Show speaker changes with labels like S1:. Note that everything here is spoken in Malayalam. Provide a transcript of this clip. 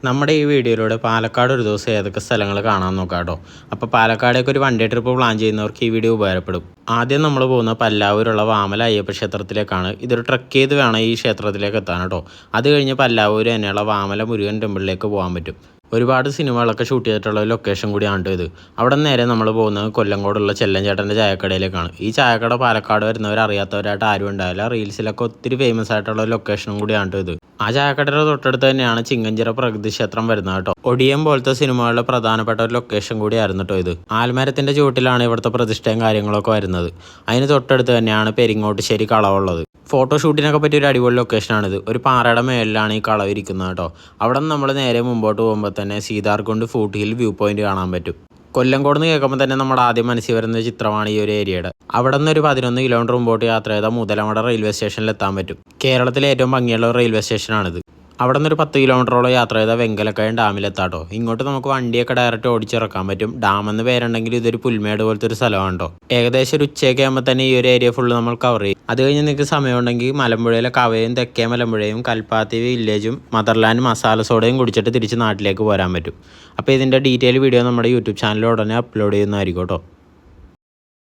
S1: നമ്മുടെ ഈ വീഡിയോയിലൂടെ പാലക്കാട് ഒരു ദിവസം ഏതൊക്കെ സ്ഥലങ്ങൾ കാണാൻ നോക്കാം കേട്ടോ. അപ്പോൾ പാലക്കാടേക്ക് ഒരു വൺ ഡേ ട്രിപ്പ് പ്ലാൻ ചെയ്യുന്നവർക്ക് ഈ വീഡിയോ ഉപകാരപ്പെടും. ആദ്യം നമ്മൾ പോകുന്ന പല്ലാവൂരുള്ള വാമല അയ്യപ്പ ക്ഷേത്രത്തിലേക്കാണ്. ഇതൊരു ട്രക്ക് ചെയ്ത് വേണം ഈ ക്ഷേത്രത്തിലേക്ക് എത്താൻ കേട്ടോ. അത് കഴിഞ്ഞ് പല്ലാവൂർ തന്നെയുള്ള വാമല മുരുകൻ ടെമ്പിളിലേക്ക് പോകാൻ പറ്റും. ഒരുപാട് സിനിമകളൊക്കെ ഷൂട്ട് ചെയ്തിട്ടുള്ള ലൊക്കേഷൻ കൂടിയാണ് ഇത്. അവിടെ നേരെ നമ്മൾ പോകുന്നത് കൊല്ലങ്കോടുള്ള ചെല്ലഞ്ചേട്ടൻ്റെ ചായക്കടയിലേക്കാണ്. ഈ ചായക്കട പാലക്കാട് വരുന്നവർ അറിയാത്തവരായിട്ട് ആരും ഉണ്ടാവില്ല. റീൽസിലൊക്കെ ഒത്തിരി ഫേമസ് ആയിട്ടുള്ള ലൊക്കേഷനും കൂടിയാണ് ഇത്. ആ ചായക്കടയുടെ തൊട്ടടുത്ത് തന്നെയാണ് ചിങ്ങഞ്ചിറ പ്രകൃതി ക്ഷേത്രം വരുന്നത് കേട്ടോ. ഒടിയം പോലത്തെ സിനിമകളുടെ പ്രധാനപ്പെട്ട ഒരു ലൊക്കേഷൻ കൂടിയായിരുന്നു കേട്ടോ ഇത്. ആൽമരത്തിന്റെ ചുവട്ടിലാണ് ഇവിടുത്തെ പ്രതിഷ്ഠയും കാര്യങ്ങളൊക്കെ വരുന്നത്. അതിന് തൊട്ടടുത്ത് തന്നെയാണ് പെരിങ്ങോട്ടുശ്ശേരി കളവുള്ളത്. ഫോട്ടോഷൂട്ടിനൊക്കെ പറ്റിയ ഒരു അടിപൊളി ലൊക്കേഷനാണിത്. ഒരു പാറയുടെ മേലിലാണ് ഈ കളവ് ഇരിക്കുന്നത് കേട്ടോ. അവിടെ നിന്ന് നമ്മൾ നേരെ മുമ്പോട്ട് പോകുമ്പോൾ തന്നെ Seetharkund foot hill view point കാണാൻ പറ്റും. കൊല്ലങ്കോട് നിന്ന് കേൾക്കുമ്പോൾ തന്നെ നമ്മുടെ ആദ്യം മനസ്സിൽ വരുന്ന ചിത്രമാണ് ഈ ഒരു ഏരിയയുടെ. അവിടെ നിന്ന് ഒരു 11 കിലോമീറ്റർ മുമ്പോട്ട് യാത്ര ചെയ്താൽ മുതലമട റെയിൽവേ സ്റ്റേഷനിൽ എത്താൻ പറ്റും. കേരളത്തിലെ ഏറ്റവും ഭംഗിയുള്ള റെയിൽവേ സ്റ്റേഷനാണിത്. അവിടെ നിന്നൊരു 10 കിലോമീറ്ററോളം യാത്ര ചെയ്താൽ വെങ്കലക്കയം ഡാമിലെത്താട്ടോ. ഇങ്ങോട്ട് നമുക്ക് വണ്ടിയൊക്കെ ഡയറക്റ്റ് ഓടിച്ചിറക്കാൻ പറ്റും. ഡാം എന്ന് പേരുണ്ടെങ്കിൽ ഇതൊരു പുൽമേട് പോലത്തെ ഒരു സ്ഥലമാണ് കേട്ടോ. ഏകദേശം ഒരു ഉച്ചയൊക്കെ ആകുമ്പോൾ തന്നെ ഈ ഒരു ഏരിയ ഫുള്ള് നമ്മൾ കവർ ചെയ്യും. അത് കഴിഞ്ഞ് നിങ്ങൾക്ക് സമയമുണ്ടെങ്കിൽ മലമ്പുഴയിലെ കവയും തെക്കേ മലമ്പുഴയും കൽപ്പാത്തി വില്ലേജും മദർലാൻഡ് മസാല സോഡയും കുടിച്ചിട്ട് തിരിച്ച് നാട്ടിലേക്ക് പോരാൻ പറ്റും. അപ്പോൾ ഇതിൻ്റെ ഡീറ്റെയിൽ വീഡിയോ നമ്മുടെ യൂട്യൂബ് ചാനലിൽ ഉടനെ അപ്ലോഡ് ചെയ്യുന്നതായിരിക്കും കേട്ടോ.